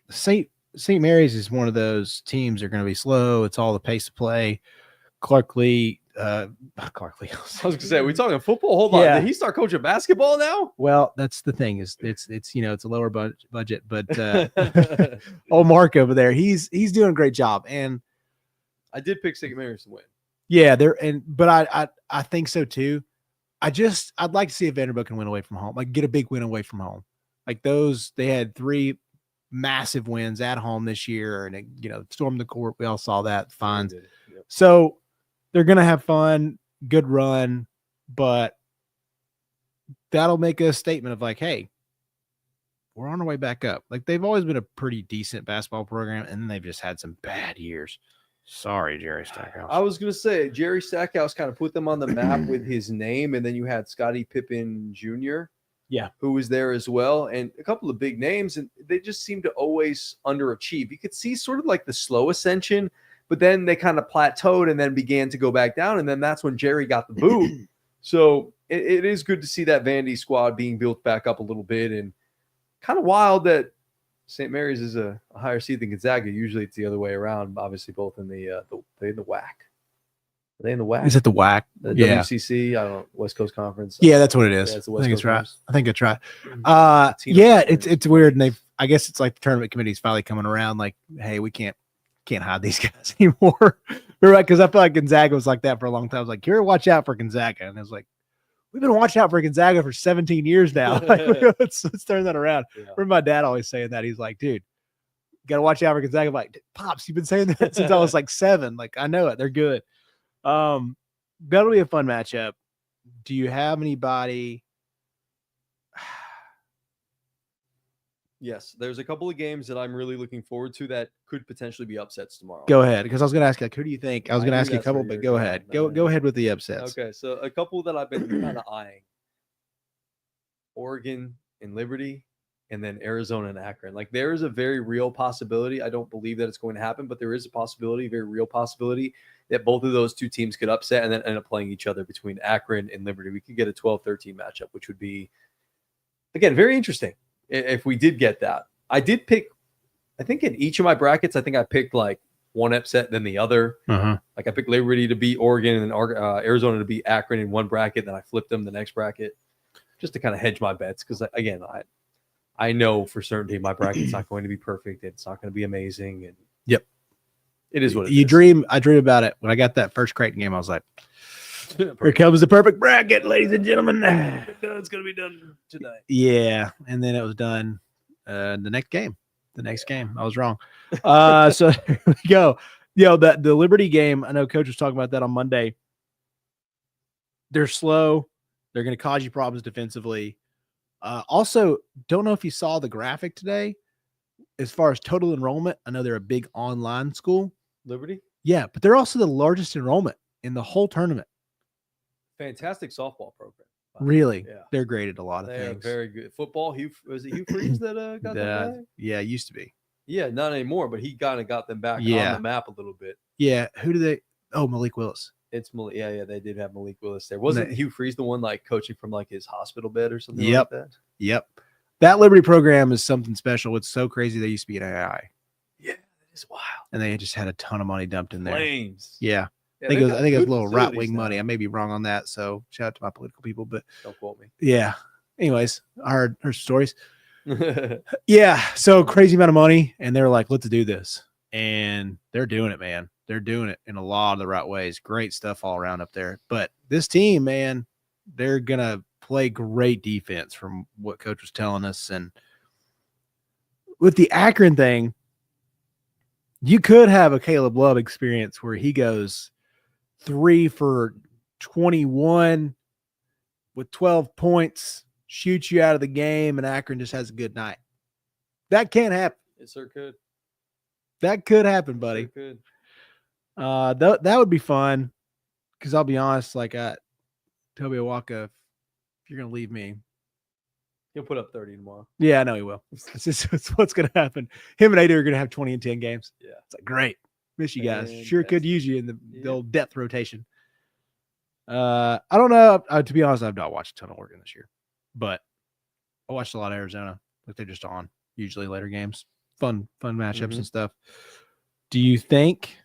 St. Mary's is one of those teams that are going to be slow. It's all the pace of play. Clark Lee. I was going to say, are we talking football? Hold on. Did he start coaching basketball now? Well, that's the thing is it's it's a lower budget, but old Mark over there, he's doing a great job. And I did pick St. Mary's to win. Yeah, but I think so too. I'd like to see if Vanderbilt can win away from home, like get a big win away from home. Like they had 3 massive wins at home this year, and it, stormed the court. We all saw that. Fines. Yep. So they're gonna have fun, good run, but that'll make a statement of like, hey, we're on our way back up. Like they've always been a pretty decent basketball program, and then they've just had some bad years. Sorry, Jerry Stackhouse. I was going to say, Jerry Stackhouse kind of put them on the map with his name, and then you had Scottie Pippen Jr., who was there as well, and a couple of big names, and they just seem to always underachieve. You could see sort of like the slow ascension, but then they kind of plateaued and then began to go back down, and then that's when Jerry got the boot. So it is good to see that Vandy squad being built back up a little bit, and kind of wild that St. Mary's is a higher seed than Gonzaga. Usually it's the other way around. Obviously, both in the WAC. Are they in the WAC? Is it the WAC? The WCC? I don't know. West Coast Conference. Yeah, that's what it is. Yeah, it's the I West think Coast it's right. Conference. I think it's right. It's weird, and I guess it's like the tournament committee's finally coming around. Like, hey, we can't hide these guys anymore. Right? Because I feel like Gonzaga was like that for a long time. I was like, here, watch out for Gonzaga, and it was like, we've been watching out for Gonzaga for 17 years now. Let's turn that around. Yeah. Remember my dad always saying that. He's like, dude, you got to watch out for Gonzaga. I'm like, Pops, you've been saying that since I was like 7. Like, I know it. They're good. That'll be a fun matchup. Do you have anybody? Yes, there's a couple of games that I'm really looking forward to that could potentially be upsets tomorrow. Go ahead, because I was going to ask you, like, who do you think? I was going to ask you a couple, but go ahead. Go ahead with the upsets. Okay, so a couple that I've been kind of eyeing. Oregon and Liberty. and then Arizona and Akron. Like there is a very real possibility. I don't believe that it's going to happen, but there is a possibility, a very real possibility that both of those two teams could upset and then end up playing each other between Akron and Liberty. We could get a 12-13 matchup, which would be, again, very interesting if we did get that. I did pick, I think in each of my brackets, I think I picked like one upset than the other. Like I picked Liberty to beat Oregon and Arizona to beat Akron in one bracket. Then I flipped them the next bracket just to kind of hedge my bets. Because again, I know for certainty my bracket's not going to be perfect. It's not going to be amazing. And yep, it is what it you is. dream. I dream about it. When I got that first Creighton game, I was like, here comes the perfect bracket, ladies and gentlemen. It's going to be done tonight. Yeah. And then it was done the next game. I was wrong. So here we go. The Liberty game, I know Coach was talking about that on Monday. They're slow. They're going to cause you problems defensively. Also, don't know if you saw the graphic today as far as total enrollment. I know they're a big online school. Liberty? Yeah, but they're also the largest enrollment in the whole tournament. Fantastic softball program. Really? Yeah. They're great at a lot of They things. are very good. Football, was it Hugh Freeze that got them back? Yeah, it used to be. Yeah, not anymore, but he kind of got them back on the map a little bit. Yeah. Who do they? Oh, Malik Willis. It's Malik. Yeah, they did have Malik Willis there. Wasn't Hugh Freeze the one like coaching from like his hospital bed or something like that? Yep. That Liberty program is something special. It's so crazy they used to be an AI. Yeah, that is wild. And they just had a ton of money dumped in there. Flames. Yeah. I think it was a little right-wing money. I may be wrong on that, so shout out to my political people. But don't quote me. Yeah. Anyways, I heard stories. Yeah. So crazy amount of money, and they're like, let's do this. And they're doing it, man. They're doing it in a lot of the right ways. Great stuff all around up there. But this team, man, they're going to play great defense from what Coach was telling us. And with the Akron thing, you could have a Caleb Love experience where he goes 3 for 21 with 12 points, shoots you out of the game, and Akron just has a good night. That can't happen. It sure could. That could happen, buddy. It sure could. That would be fun. Because I'll be honest, like Toby Awaka, if you're gonna leave me, he'll put up 30 tomorrow. Yeah, I know he will. It's what's gonna happen. Him and Ada are gonna have 20 and 10 games. Yeah, it's like great. Miss you guys. Sure could use you in the old depth rotation. I don't know. To be honest, I've not watched a ton of Oregon this year, but I watched a lot of Arizona. Like they're just on usually later games. Fun matchups and stuff. Do you think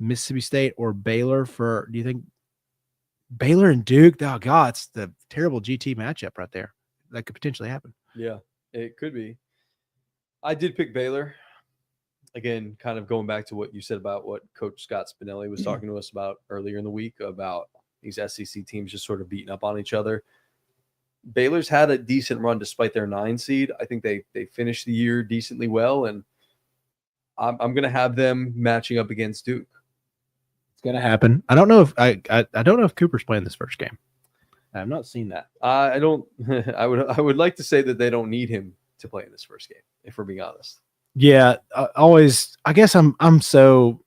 Mississippi State or Baylor do you think Baylor and Duke? Oh God, it's the terrible GT matchup right there. That could potentially happen. Yeah, it could be. I did pick Baylor. Again, kind of going back to what you said about what Coach Scott Spinelli was talking to us about earlier in the week about these SEC teams just sort of beating up on each other. Baylor's had a decent run despite their 9 seed. I think they finished the year decently well, and I'm going to have them matching up against Duke. It's going to happen. I don't know if I don't know if Cooper's playing this first game. I've not seen that. I don't. I would like to say that they don't need him to play in this first game, if we're being honest. Yeah, I guess I'm so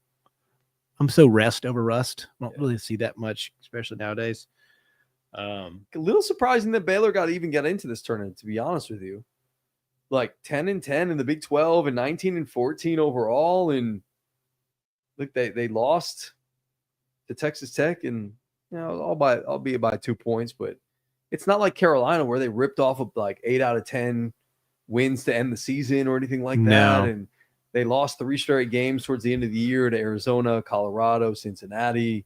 rest over rust. I don't really see that much, especially nowadays. A little surprising that Baylor got into this tournament, to be honest with you. Like 10-10 in the Big 12 and 19-14 overall, and look, they lost to Texas Tech, and albeit by 2 points, but it's not like Carolina where they ripped off of like 8 out of 10 wins to end the season or anything like that. And they lost 3 straight games towards the end of the year to Arizona, Colorado, Cincinnati.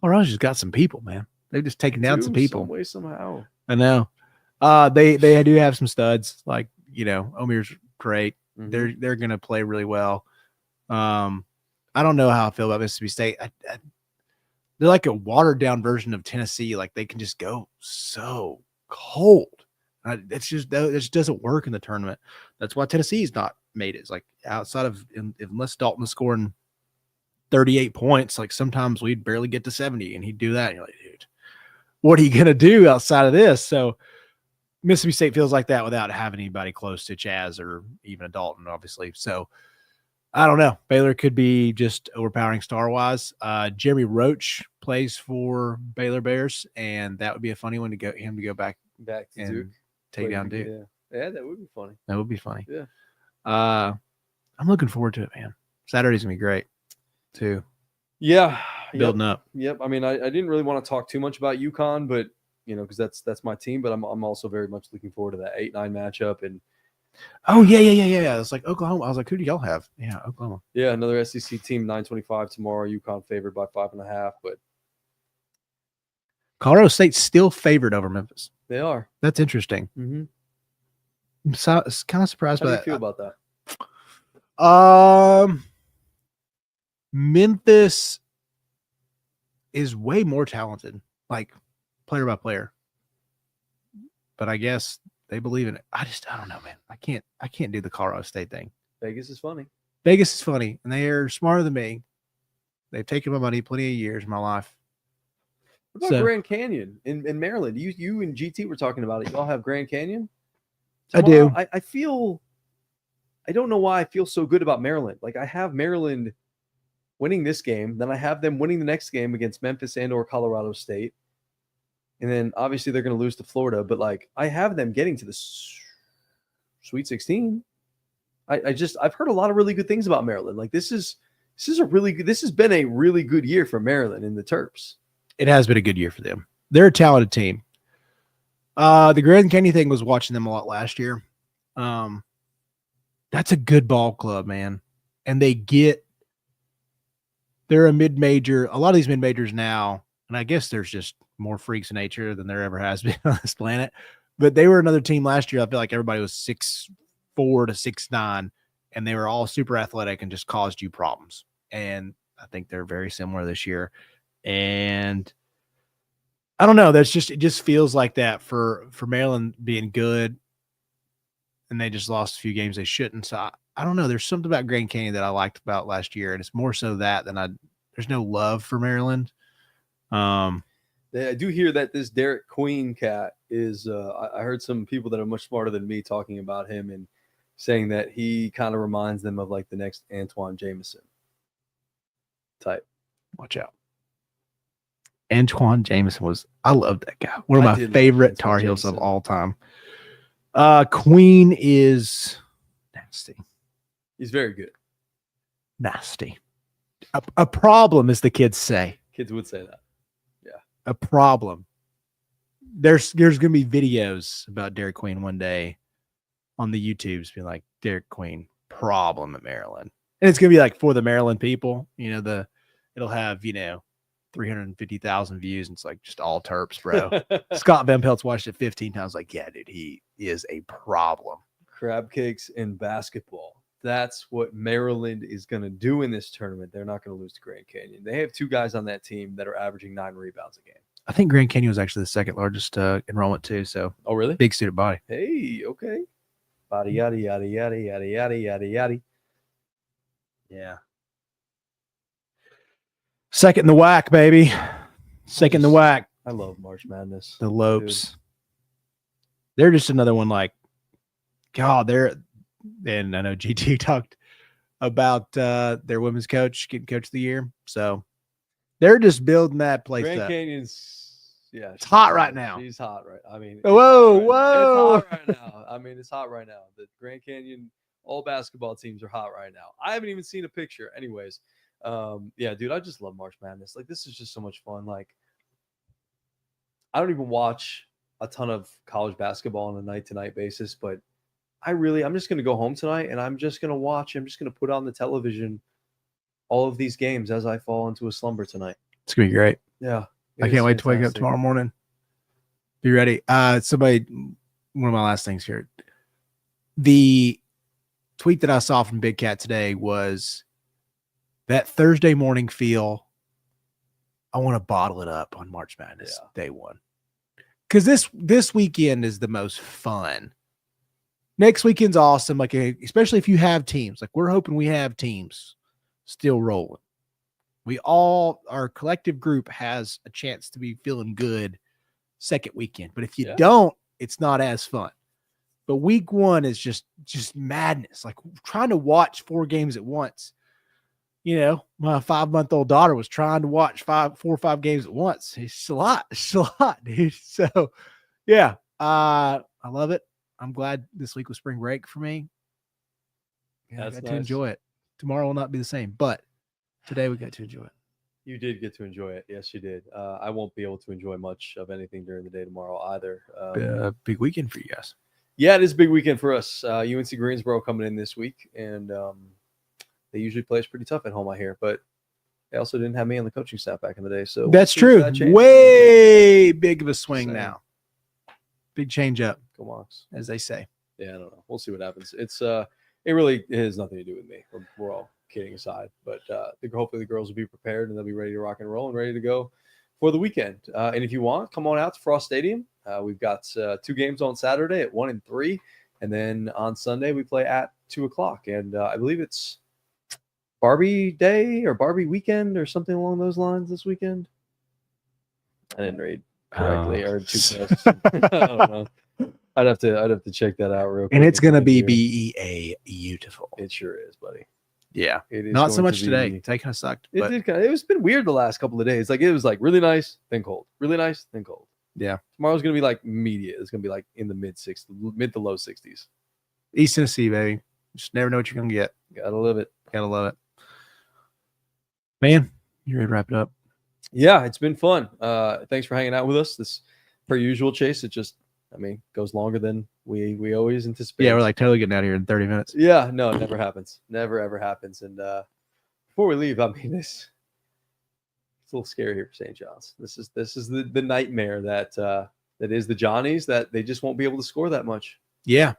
Colorado's just got some people, man. They've just taken down some people. Some way, somehow. I know. They do have some studs, like, Omir's great. Mm-hmm. They're going to play really well. I don't know how I feel about Mississippi State. They're like a watered down version of Tennessee. Like they can just go so cold. It just doesn't work in the tournament. That's why Tennessee's not made it. It's like outside of unless Dalton is scoring 38 points, like sometimes we'd barely get to 70 and he'd do that. And you're like, dude, what are you going to do outside of this? So Mississippi State feels like that without having anybody close to Chaz or even a Dalton, obviously. So I don't know. Baylor could be just overpowering star-wise. Jeremy Roach plays for Baylor Bears, and that would be a funny one to go back to Duke. Take down Duke. Yeah, that would be funny. That would be funny. Yeah. I'm looking forward to it, man. Saturday's gonna be great too. Yeah. Building up. Yep. I mean, I didn't really want to talk too much about UConn, but because that's my team. But I'm also very much looking forward to that 8-9 matchup. And oh yeah. It's like Oklahoma. I was like, who do y'all have? Yeah, Oklahoma. yeah, another SEC team, 9:25 tomorrow. UConn favored by 5.5, but Colorado State's still favored over Memphis. they are. That's interesting. Mm-hmm. I'm kind of surprised How by do you that. feel about that? Memphis is way more talented, like player by player. But I guess they believe in it. I don't know, man. I can't do the Colorado State thing. Vegas is funny. Vegas is funny, and they are smarter than me. They've taken my money plenty of years in my life. What about Grand Canyon in Maryland? You and GT were talking about it. You all have Grand Canyon? Tomorrow? I do. I feel – I don't know why I feel so good about Maryland. Like, I have Maryland winning this game. Then I have them winning the next game against Memphis and or Colorado State. And then, obviously, they're going to lose to Florida. But, like, I have them getting to the Sweet 16. I've heard a lot of really good things about Maryland. Like, this has been a really good year for Maryland in the Terps. It has been a good year for them. They're a talented team. The Grand Canyon thing was watching them a lot last year. That's a good ball club, man. And they're a mid-major. A lot of these mid-majors now, and I guess there's just more freaks in nature than there ever has been on this planet. But they were another team last year. I feel like everybody was 6'4" to 6'9", and they were all super athletic and just caused you problems. And I think they're very similar this year. And I don't know. It just feels like that for Maryland being good, and they just lost a few games they shouldn't. So I don't know. There's something about Grand Canyon that I liked about last year, and it's more so that than there's no love for Maryland. I do hear that this Derek Queen cat is I heard some people that are much smarter than me talking about him and saying that he kind of reminds them of like the next Antoine Jameson type. Watch out. Antoine Jameson I love that guy. One of my favorite Tar Heels of all time. Queen is nasty. He's very good. Nasty. A problem, as the kids say. Kids would say that. Yeah. A problem. There's going to be videos about Derek Queen one day on the YouTubes being like, Derek Queen, problem at Maryland. And it's going to be like for the Maryland people, it'll have, 350,000 views. And it's like just all Terps, bro. Scott Van Pelt's watched it 15 times. Like, yeah, dude, he is a problem. Crab cakes and basketball. That's what Maryland is going to do in this tournament. They're not going to lose to Grand Canyon. They have two guys on that team that are averaging 9 rebounds a game. I think Grand Canyon was actually the second largest enrollment too. So, oh really? Big student body. Hey, okay. Body yada yada yada yada yada yada yada. Yeah. Second in the whack, baby. Second in the whack. I love March Madness. The Lopes. Dude. They're just another one like, God, and I know GT talked about their women's coach getting coach of the year. So they're just building that place Grand up. Canyon's, yeah. It's hot right now. She's hot, right? I mean, whoa. It's hot right now. I mean, it's hot right now. The Grand Canyon, all basketball teams are hot right now. I haven't even seen a picture. Anyways, yeah, dude, I just love March Madness. Like, this is just so much fun. Like, I don't even watch a ton of college basketball on a night-to-night basis, but I'm just going to go home tonight and I'm just going to put on the television all of these games as I fall into a slumber tonight. It's going to be great. Yeah. I can't wait to wake up tomorrow morning. Be ready. One of my last things here. The tweet that I saw from Big Cat today was that Thursday morning feel. I want to bottle it up on March Madness day one. Because this weekend is the most fun. Next weekend's awesome. Like, especially if you have teams, like we're hoping we have teams still rolling. Our collective group has a chance to be feeling good second weekend. But if you don't, it's not as fun. But week one is just madness. Like trying to watch 4 games at once. My 5-month-old daughter was trying to watch 4 or 5 games at once. It's a lot. It's a lot, dude. So, yeah, I love it. I'm glad this week was spring break for me. Yeah, I That's got nice. to enjoy it. Tomorrow will not be the same, but today we got to enjoy it. You did get to enjoy it. Yes, you did. I won't be able to enjoy much of anything during the day tomorrow either. Big weekend for you guys. Yeah, it is a big weekend for us. UNC Greensboro coming in this week, and they usually play us pretty tough at home, I hear. But they also didn't have me on the coaching staff back in the day, so That's we'll see if true. that changes. Way big of a swing Same. now. Big change up, Go Mocs. as they say. Yeah, I don't know. We'll see what happens. It really has nothing to do with me. We're all kidding aside, but hopefully the girls will be prepared and they'll be ready to rock and roll and ready to go for the weekend. And if you want, come on out to Frost Stadium. We've got 2 games on Saturday at 1 and 3, and then on Sunday we play at 2:00. And I believe it's Barbie Day or Barbie Weekend or something along those lines this weekend. I didn't read correctly or too close. I don't know. I'd have to check that out real quick. And it's going to be here. beautiful. It sure is, buddy. Yeah. It is Not so going much to today. be- Today kind of sucked. It But did kind of. It's been weird the last couple of days. Like it was like really nice, then cold. Really nice, then cold. yeah. Tomorrow's gonna be like media. It's gonna be like in the mid to low 60s. East Tennessee, baby. Just never know what you're going to get. Gotta live it. Gotta love it. Man, you ready to wrap it up? Yeah, it's been fun. Thanks for hanging out with us. This per usual, Chase. It just, goes longer than we always anticipate. Yeah, we're like totally getting out of here in 30 minutes. Yeah, no, it never happens. Never ever happens. And before we leave, it's a little scary here for St. John's. This is the nightmare that is the Johnnies, that they just won't be able to score that much. Yeah.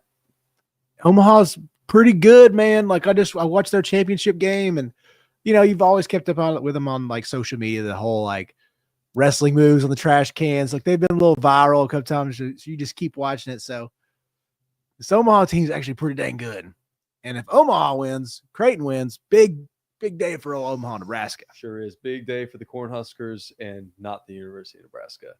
Omaha's pretty good, man. Like I watched their championship game, and you've always kept up on it with them on like social media, the whole like wrestling moves on the trash cans. Like they've been a little viral a couple times. So you just keep watching it. So this Omaha team's actually pretty dang good. And if Omaha wins, Creighton wins, big day for Omaha, Nebraska. Sure is. Big day for the Cornhuskers and not the University of Nebraska.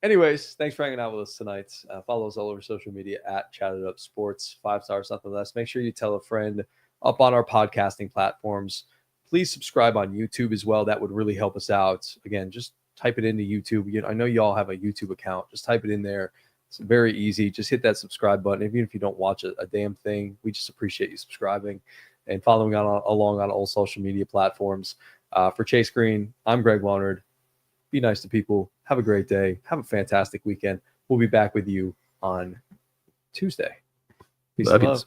Anyways, thanks for hanging out with us tonight. Follow us all over social media at Chatted Up Sports. 5 stars, nothing less. Make sure you tell a friend up on our podcasting platforms. Please subscribe on YouTube as well. That would really help us out. Again, just type it into YouTube. I know you all have a YouTube account. Just type it in there. It's very easy. Just hit that subscribe button. Even if you don't watch a damn thing, we just appreciate you subscribing and following along on all social media platforms. For Chase Green, I'm Greg Leonard. Be nice to people. Have a great day. Have a fantastic weekend. We'll be back with you on Tuesday. Peace and love.